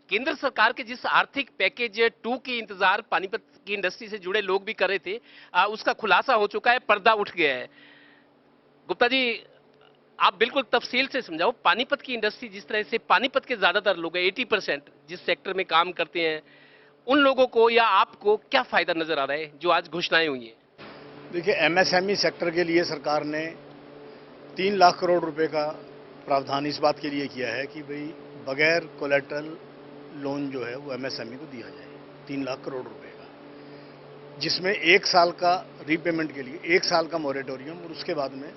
केंद्र सरकार के जिस आर्थिक पैकेज 2 की इंतजार पानीपत की इंडस्ट्री से जुड़े लोग भी कर रहे थे, उसका खुलासा हो चुका है, पर्दा उठ गया है। गुप्ता जी, आप बिल्कुल तफसील से समझाओ, पानीपत की इंडस्ट्री जिस तरह से पानीपत के ज्यादातर लोग हैं, 80% जिस सेक्टर में काम करते हैं, उन लोगों को या आपको क्या फायदा नजर आ रहा है जो आज घोषणाएं हुई हैं? देखिए, एमएसएमई सेक्टर के लिए सरकार ने 3 लाख करोड़ रुपए का प्रावधान इस बात के लिए किया है कि भाई बगैर कोलेटरल लोन जो है वो एमएसएमई को दिया जाए, 3 लाख करोड़ रुपए का, जिसमें 1 साल का रीपेमेंट के लिए 1 साल का मोरेटोरियम और उसके बाद में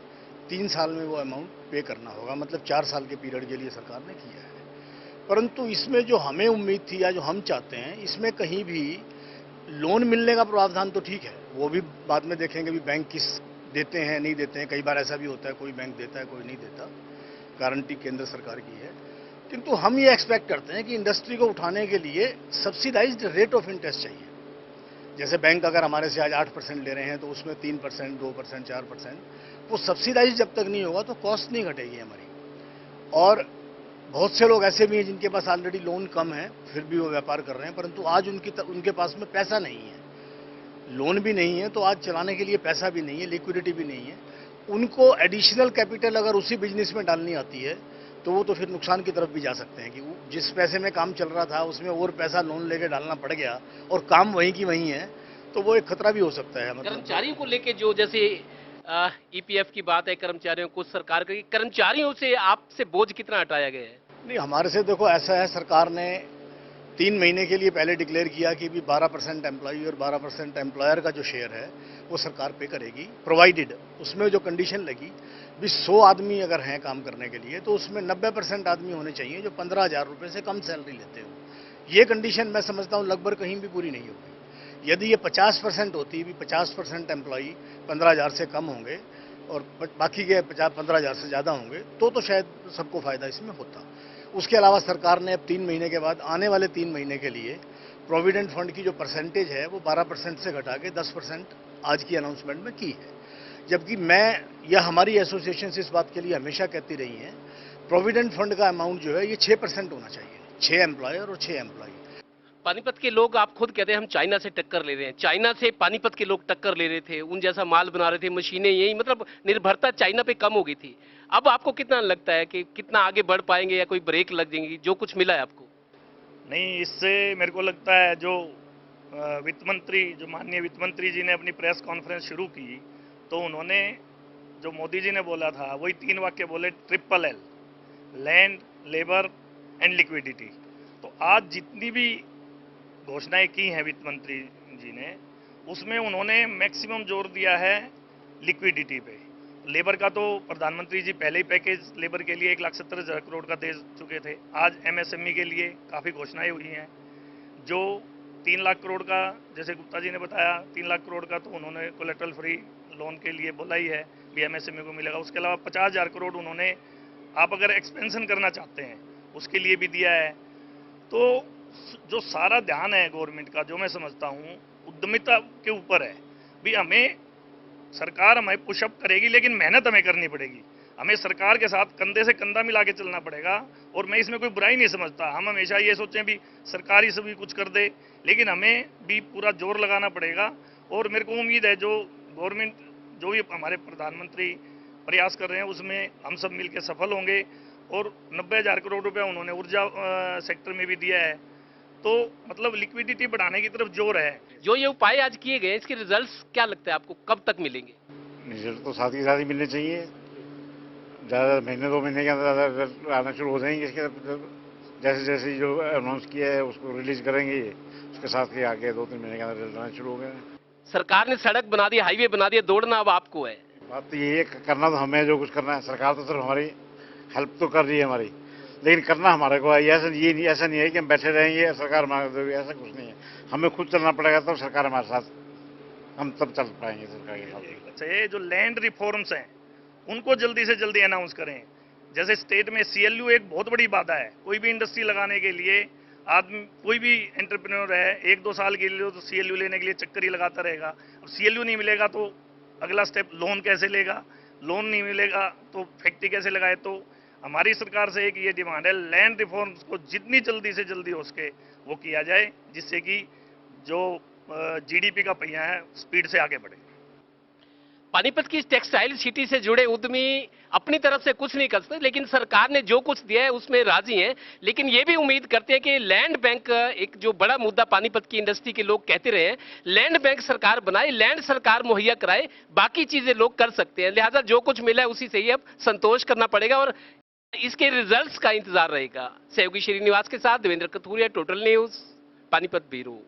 3 साल में वो अमाउंट पे करना होगा, मतलब 4 साल के पीरियड के लिए सरकार ने किया है। परंतु इसमें जो हमें उम्मीद थी या जो हम चाहते हैं, इसमें कहीं भी लोन मिलने का प्रावधान तो ठीक है, वो भी बाद में देखेंगे भी बैंक किस देते हैं नहीं देते हैं। कई बार ऐसा भी होता है, कोई बैंक देता है कोई नहीं देता, गारंटी केंद्र सरकार की है। किंतु हम ये एक्सपेक्ट करते हैं कि इंडस्ट्री को उठाने के लिए सब्सिडाइज्ड रेट ऑफ इंटरेस्ट चाहिए। जैसे बैंक अगर हमारे से आज 8% ले रहे हैं तो उसमें 3%, 2%, 4%, वो सब्सिडाइज जब तक नहीं होगा तो कॉस्ट नहीं घटेगी हमारी। और बहुत से लोग ऐसे भी हैं जिनके पास ऑलरेडी लोन कम है, फिर भी वो व्यापार कर रहे हैं, परंतु आज उनके पास में पैसा नहीं है, लोन भी नहीं है, तो आज चलाने के लिए पैसा भी नहीं है, लिक्विडिटी भी नहीं है। उनको एडिशनल कैपिटल अगर उसी बिजनेस में डालनी आती है तो वो तो फिर नुकसान की तरफ भी जा सकते हैं कि जिस पैसे में काम चल रहा था उसमें और पैसा लोन लेके डालना पड़ गया और काम वहीं की वहीं है, तो वो एक खतरा भी हो सकता है। मतलब कर्मचारियों को लेके जो जैसे ईपीएफ की बात है, कर्मचारियों को सरकार के कर्मचारियों से आपसे बोझ कितना हटाया गया है? नहीं, हमारे से देखो ऐसा है, सरकार ने 3 महीने के लिए पहले डिक्लेयर किया कि भी 12% एम्प्लॉई और 12% एम्प्लॉयर का जो शेयर है वो सरकार पे करेगी, प्रोवाइडेड उसमें जो कंडीशन लगी भी 100 आदमी अगर हैं काम करने के लिए तो उसमें 90% आदमी होने चाहिए जो 15,000 रुपये से कम सैलरी लेते हो। ये कंडीशन मैं समझता हूँ लगभग कहीं भी पूरी नहीं होगी। यदि ये 50% होती, भी 50% एम्प्लॉई 15,000 से कम होंगे और बाकी के 15,000 से ज़्यादा होंगे तो शायद सबको फायदा इसमें होता। उसके अलावा सरकार ने अब 3 महीने के बाद आने वाले 3 महीने के लिए प्रोविडेंट फंड की जो परसेंटेज है वो 12% से घटा के 10% आज की अनाउंसमेंट में की है। जबकि मैं या हमारी एसोसिएशन इस बात के लिए हमेशा कहती रही हैं, प्रोविडेंट फंड का अमाउंट जो है ये 6% होना चाहिए, 6 एम्प्लॉयर और 6 एम्प्लॉई। पानीपत के लोग, आप खुद कहते हैं हम चाइना से टक्कर ले रहे हैं, चाइना से पानीपत के लोग टक्कर ले रहे थे, उन जैसा माल बना रहे थे, मशीनें यही, मतलब निर्भरता चाइना पे कम हो गई थी। अब आपको कितना लगता है कि कितना आगे बढ़ पाएंगे या कोई ब्रेक लग जाएंगी, जो कुछ मिला है आपको? नहीं, इससे मेरे को लगता है जो वित्त मंत्री, जो माननीय वित्त मंत्री जी ने अपनी प्रेस कॉन्फ्रेंस शुरू की तो उन्होंने जो मोदी जी ने बोला था वही 3 वाक्य बोले, triple L, land, labour and liquidity. तो आज जितनी भी घोषणाएं की हैं वित्त मंत्री जी ने, उसमें उन्होंने मैक्सिमम जोर दिया है लिक्विडिटी पे। लेबर का तो प्रधानमंत्री जी पहले ही पैकेज लेबर के लिए 1,70,000 करोड़ का दे चुके थे। आज एमएसएमई के लिए काफ़ी घोषणाएं हुई हैं। जो 3 लाख करोड़ का, जैसे गुप्ता जी ने बताया, 3 लाख करोड़ का तो उन्होंने कोलेटरल फ्री लोन के लिए बोला ही है, भी एमएसएमई को मिलेगा। उसके अलावा 50,000 करोड़ उन्होंने, आप अगर एक्सपेंशन करना चाहते हैं उसके लिए भी दिया है। तो जो सारा ध्यान है गवर्नमेंट का, जो मैं समझता हूँ उद्यमिता के ऊपर है। भी हमें सरकार हमें पुशअप करेगी, लेकिन मेहनत हमें करनी पड़ेगी। हमें सरकार के साथ कंधे से कंधा मिला के चलना पड़ेगा। और मैं इसमें कोई बुराई नहीं समझता, हम हमेशा ये सोचें भी सरकार ही सभी कुछ कर दे, लेकिन हमें भी पूरा जोर लगाना पड़ेगा। और मेरे को उम्मीद है जो गवर्नमेंट, जो भी हमारे प्रधानमंत्री प्रयास कर रहे हैं उसमें हम सब मिलकर सफल होंगे। और 90,000 करोड़ रुपया उन्होंने ऊर्जा सेक्टर में भी दिया है, तो मतलब लिक्विडिटी बढ़ाने की तरफ जोर है। जो ये उपाय आज किए गए, इसके रिजल्ट्स क्या लगता है आपको, कब तक मिलेंगे? रिजल्ट तो साथ ही साथ ही मिलने चाहिए, ज़्यादा महीने 2 महीने के अंदर रिजल्ट आना शुरू हो जाएंगे। इसके जैसे जैसे जो अनाउंस किया है उसको रिलीज करेंगे, उसके साथ ही आगे 2-3 महीने के अंदर रिजल्ट आना शुरू हो गए। सरकार ने सड़क बना दी, हाईवे बना दिया, दौड़ना अब आपको है। बात तो यही है, करना तो हमें जो कुछ करना है। सरकार तो सिर्फ हमारी हेल्प तो कर रही है हमारी, लेकिन करना हमारे को है। ऐसा नहीं है कि हम बैठे रहेंगे सरकार हमारे देगी, ऐसा कुछ नहीं है। हमें खुद चलना पड़ेगा, तब सरकार हमारे साथ, हम तब चल पाएंगे सरकार के साथ। अच्छा, जो लैंड रिफॉर्म्स हैं उनको जल्दी से जल्दी अनाउंस करें। जैसे स्टेट में सीएलयू एक बहुत बड़ी बाधा है। कोई भी इंडस्ट्री लगाने के लिए आदमी, कोई भी एंटरप्रेन्योर है, 1-2 साल के लिए तो सीएलयू लेने के लिए चक्कर ही लगाता रहेगा। अब सीएलयू नहीं मिलेगा तो अगला स्टेप लोन कैसे लेगा, लोन नहीं मिलेगा तो फैक्ट्री कैसे लगाए। तो हमारी सरकार से एक ये डिमांड है, लैंड रिफॉर्म्स को जितनी जल्दी से जल्दी हो सके वो किया जाए, जिससे कि जो जीडीपी का पहिया है स्पीड से आगे बढ़े। पानीपत की टेक्सटाइल सिटी से जुड़े उद्यमी अपनी तरफ से कुछ नहीं कर सकते, लेकिन सरकार ने जो कुछ दिया है उसमें राजी हैं। लेकिन ये भी उम्मीद करते हैं कि लैंड बैंक, एक जो बड़ा मुद्दा पानीपत की इंडस्ट्री के लोग कहते रहे हैं, लैंड बैंक सरकार बनाए, लैंड सरकार मुहैया कराए, बाकी चीजें लोग कर सकते हैं। लिहाजा जो कुछ मिला है उसी से ही अब संतोष करना पड़ेगा और इसके रिजल्ट्स का इंतजार रहेगा। सहयोगी श्रीनिवास के साथ Devendra Kathuria, total news, Panipat bureau.